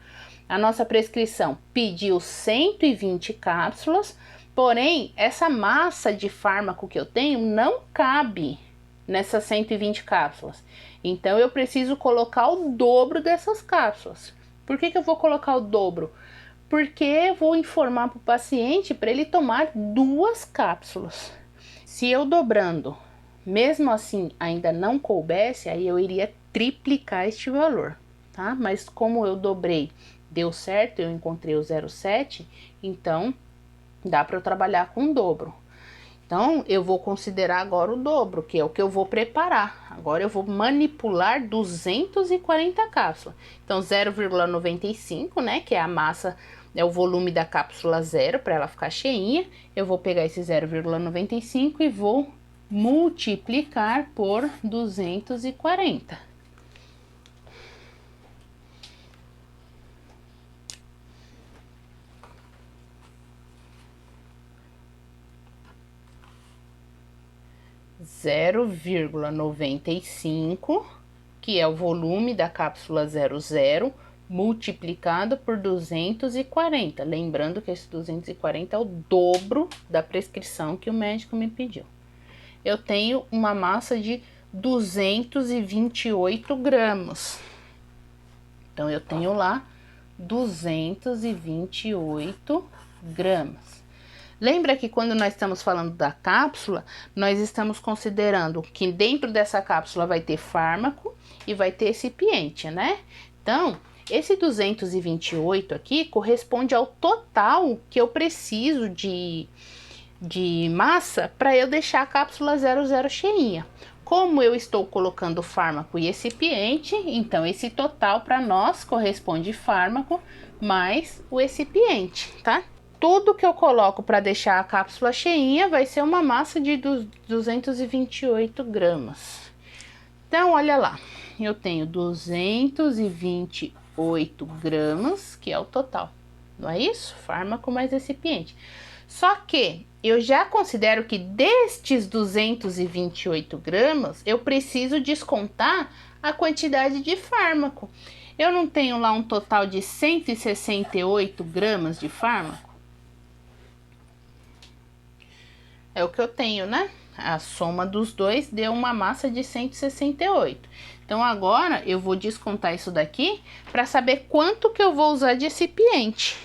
A nossa prescrição pediu 120 cápsulas, porém, essa massa de fármaco que eu tenho não cabe nessas 120 cápsulas. Então, eu preciso colocar o dobro dessas cápsulas. Por que eu vou colocar o dobro? Porque eu vou informar para o paciente para ele tomar 2 cápsulas. Se eu dobrando, mesmo assim, ainda não coubesse, aí eu iria triplicar este valor, tá? Mas como eu dobrei, deu certo, eu encontrei o 0,7, então dá para eu trabalhar com o dobro. Então, eu vou considerar agora o dobro, que é o que eu vou preparar. Agora, eu vou manipular 240 cápsulas. Então, 0,95, né, que é a massa, é o volume da cápsula 0, para ela ficar cheinha. Eu vou pegar esse 0,95 e vou multiplicar por 240. 0,95, que é o volume da cápsula 00, multiplicado por 240. Lembrando que esse 240 é o dobro da prescrição que o médico me pediu. Eu tenho uma massa de 228 gramas. Então, eu tenho lá 228 gramas. Lembra que quando nós estamos falando da cápsula, nós estamos considerando que dentro dessa cápsula vai ter fármaco e vai ter recipiente, né? Então, esse 228 aqui corresponde ao total que eu preciso de massa para eu deixar a cápsula 00 cheinha. Como eu estou colocando fármaco e recipiente, então esse total para nós corresponde fármaco mais o recipiente, tá? Tudo que eu coloco para deixar a cápsula cheinha vai ser uma massa de 228 gramas. Então, olha lá, eu tenho 228 gramas, que é o total, não é isso? Fármaco mais recipiente. Só que eu já considero que destes 228 gramas, eu preciso descontar a quantidade de fármaco. Eu não tenho lá um total de 168 gramas de fármaco? É o que eu tenho, né? A soma dos dois deu uma massa de 168. Então, agora eu vou descontar isso daqui para saber quanto que eu vou usar de recipiente.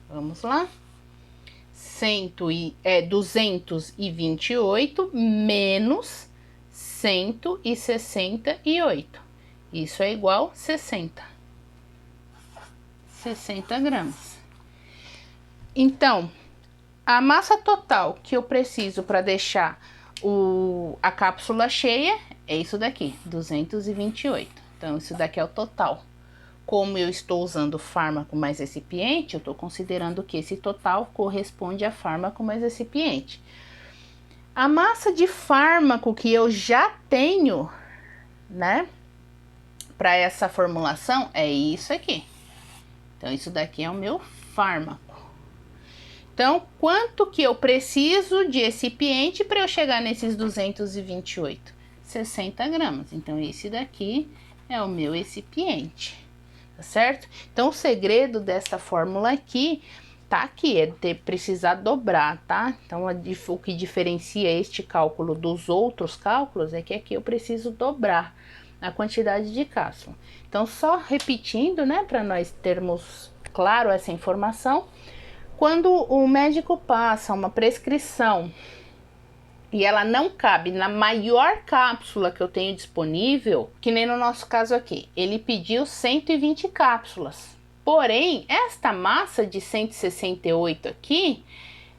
Vamos lá. 228 menos 168. Isso é igual a 60 gramas. Então, a massa total que eu preciso para deixar a cápsula cheia é isso daqui, 228. Então, isso daqui é o total. Como eu estou usando fármaco mais recipiente, eu estou considerando que esse total corresponde a fármaco mais recipiente. A massa de fármaco que eu já tenho, né, para essa formulação é isso aqui. Então, isso daqui é o meu fármaco. Então, quanto que eu preciso de recipiente para eu chegar nesses 228? 60 gramas. Então, esse daqui é o meu recipiente, tá certo? Então, o segredo dessa fórmula aqui, tá aqui, é precisar dobrar, tá? Então, o que diferencia este cálculo dos outros cálculos é que aqui eu preciso dobrar a quantidade de cápsula. Então, só repetindo, né, para nós termos claro essa informação, quando o médico passa uma prescrição e ela não cabe na maior cápsula que eu tenho disponível, que nem no nosso caso aqui, ele pediu 120 cápsulas. Porém, esta massa de 168 aqui,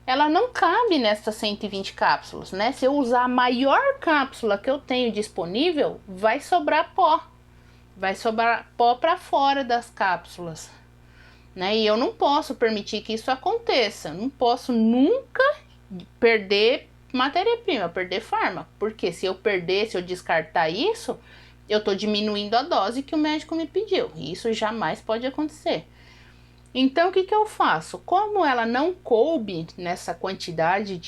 ela não cabe nessas 120 cápsulas, né? Se eu usar a maior cápsula que eu tenho disponível, vai sobrar pó. Vai sobrar pó para fora das cápsulas, né? E eu não posso permitir que isso aconteça. Não posso nunca perder matéria-prima, perder fármaco. Porque se eu descartar isso, eu tô diminuindo a dose que o médico me pediu. E isso jamais pode acontecer. Então, o que eu faço? Como ela não coube nessa quantidade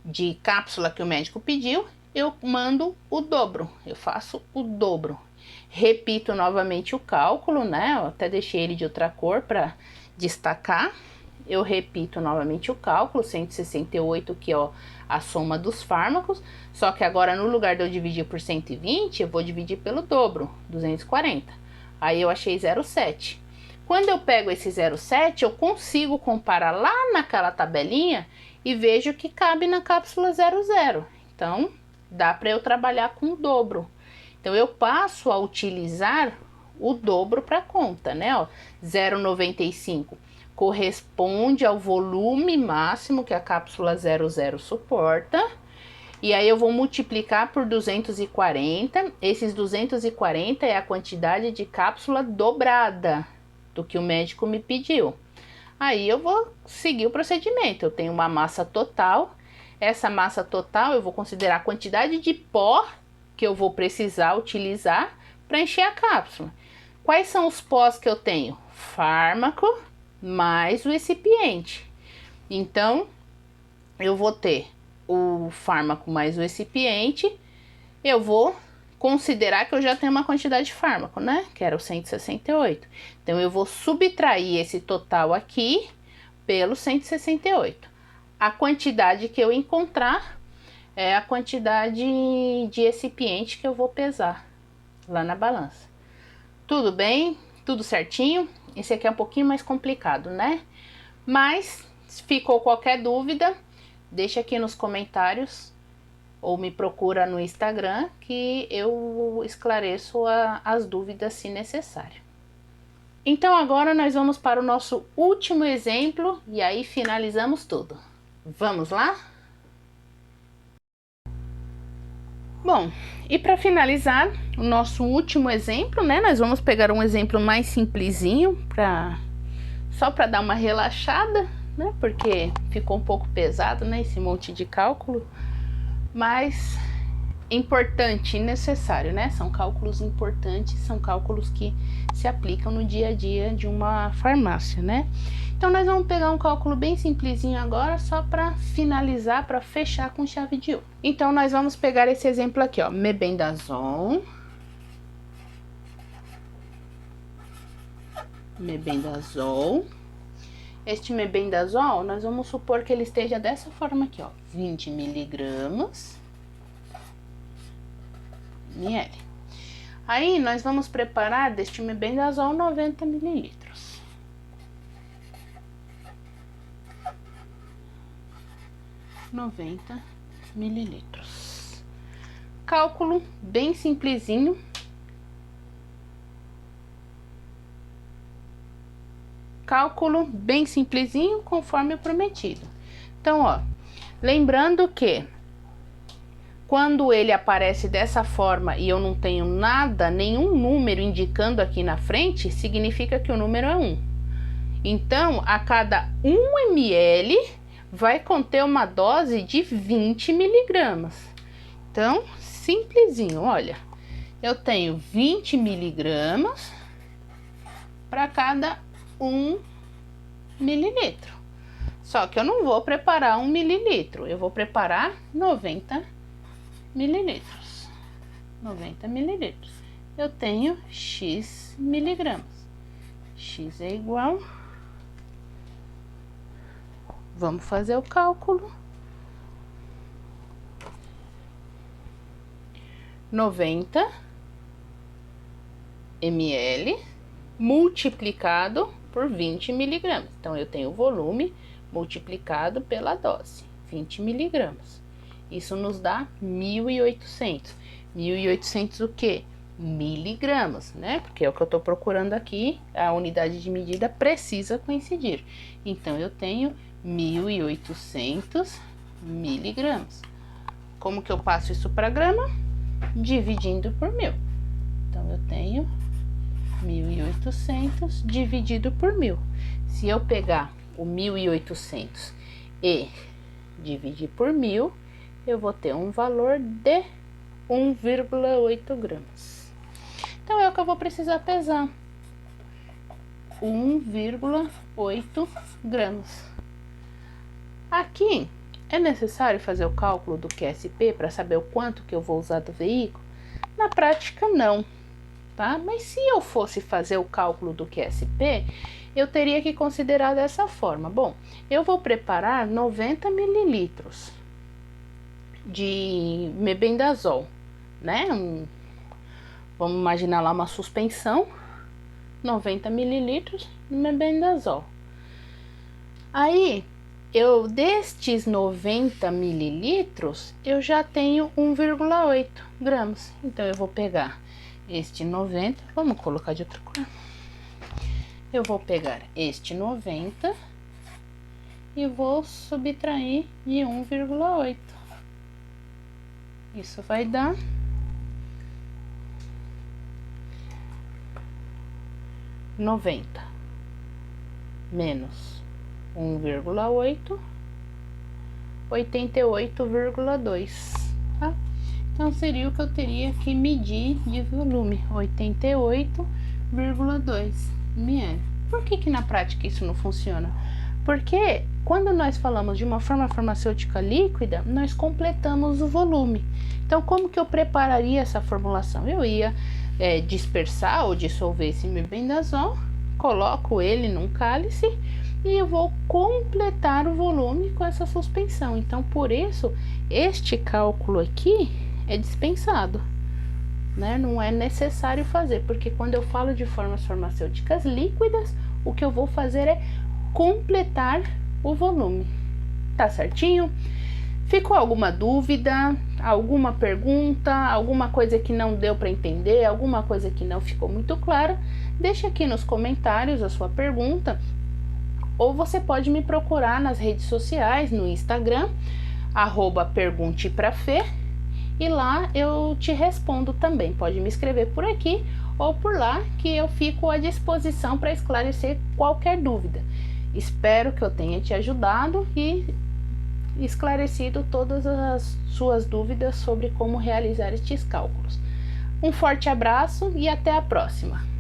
de cápsula que o médico pediu, eu mando o dobro. Eu faço o dobro. Repito novamente o cálculo, né? Eu até deixei ele de outra cor para destacar. Eu repito novamente o cálculo, 168, que é a soma dos fármacos. Só que agora, no lugar de eu dividir por 120, eu vou dividir pelo dobro, 240. Aí eu achei 0,7. Quando eu pego esse 0,7, eu consigo comparar lá naquela tabelinha e vejo que cabe na cápsula 00. Então, dá para eu trabalhar com o dobro. Então, eu passo a utilizar o dobro para conta, né? 0,95 corresponde ao volume máximo que a cápsula 00 suporta. E aí, eu vou multiplicar por 240. Esses 240 é a quantidade de cápsula dobrada do que o médico me pediu. Aí eu vou seguir o procedimento. Eu tenho uma massa total. Essa massa total eu vou considerar a quantidade de pó que eu vou precisar utilizar para encher a cápsula. Quais são os pós que eu tenho? Fármaco mais o recipiente. Então, eu vou ter o fármaco mais o recipiente. Eu vou considerar que eu já tenho uma quantidade de fármaco, né? Que era o 168. Então, eu vou subtrair esse total aqui pelo 168. A quantidade que eu encontrar é a quantidade de recipiente que eu vou pesar lá na balança. Tudo bem? Tudo certinho? Esse aqui é um pouquinho mais complicado, né? Mas, se ficou qualquer dúvida, deixa aqui nos comentários ou me procura no Instagram que eu esclareço as dúvidas se necessário. Então agora nós vamos para o nosso último exemplo e aí finalizamos tudo. Vamos lá? Bom, e para finalizar o nosso último exemplo, né? Nós vamos pegar um exemplo mais simplesinho só para dar uma relaxada, né? Porque ficou um pouco pesado, né? Esse monte de cálculo. Mas importante e necessário, né? São cálculos importantes, são cálculos que se aplicam no dia a dia de uma farmácia, né? Então, nós vamos pegar um cálculo bem simplesinho agora, só para finalizar, para fechar com chave de ouro. Então, nós vamos pegar esse exemplo aqui, ó, mebendazol. Mebendazol. Este mebendazol, nós vamos supor que ele esteja dessa forma aqui, ó, 20 miligramas ml. Aí, nós vamos preparar deste mebendazol 90 mililitros. Cálculo bem simplesinho. Cálculo bem simplesinho, conforme prometido. Então, ó, lembrando que quando ele aparece dessa forma e eu não tenho nada, nenhum número indicando aqui na frente, significa que o número é 1. Então, a cada 1 ml vai conter uma dose de 20 miligramas. Então, simplesinho, olha, eu tenho 20 miligramas para cada 1 mililitro. Só que eu não vou preparar 1 mililitro, eu vou preparar 90 mililitros. 90 mililitros. Eu tenho X miligramas. X é igual... Vamos fazer o cálculo. 90 ml multiplicado por 20 miligramas. Então, eu tenho o volume multiplicado pela dose, 20 miligramas. Isso nos dá 1.800. 1.800 o quê? Miligramas, né? Porque é o que eu tô procurando aqui, a unidade de medida precisa coincidir. Então, eu tenho 1.800 miligramas. Como que eu passo isso para grama? Dividindo por 1.000. Então, eu tenho 1.800 dividido por 1.000. Se eu pegar o 1.800 e dividir por 1.000, eu vou ter um valor de 1,8 gramas. Então, é o que eu vou precisar pesar. 1,8 gramas. Aqui, é necessário fazer o cálculo do QSP para saber o quanto que eu vou usar do veículo? Na prática, não, tá? Mas se eu fosse fazer o cálculo do QSP, eu teria que considerar dessa forma. Bom, eu vou preparar 90 mililitros de mebendazol, né? Vamos imaginar lá uma suspensão, 90 mililitros de mebendazol. Aí, destes 90 mililitros, eu já tenho 1,8 gramas. Então, eu vou pegar este 90, vamos colocar de outra cor. Eu vou pegar este 90 e vou subtrair de 1,8. Isso vai dar 90 menos 1,8, 88,2, tá? Então, seria o que eu teria que medir de volume, 88,2 ml. Por que na prática isso não funciona? Porque quando nós falamos de uma forma farmacêutica líquida, nós completamos o volume. Então, como que eu prepararia essa formulação? Eu ia dispersar ou dissolver esse mebendazol, coloco ele num cálice e eu vou completar o volume com essa suspensão. Então, por isso, este cálculo aqui é dispensado, né? Não é necessário fazer, porque quando eu falo de formas farmacêuticas líquidas, o que eu vou fazer é completar o volume. Tá certinho? Ficou alguma dúvida, alguma pergunta, alguma coisa que não deu para entender, alguma coisa que não ficou muito clara? Deixa aqui nos comentários a sua pergunta, ou você pode me procurar nas redes sociais, no Instagram, @pergunteprafê, e lá eu te respondo também. Pode me escrever por aqui ou por lá, que eu fico à disposição para esclarecer qualquer dúvida. Espero que eu tenha te ajudado e esclarecido todas as suas dúvidas sobre como realizar estes cálculos. Um forte abraço e até a próxima!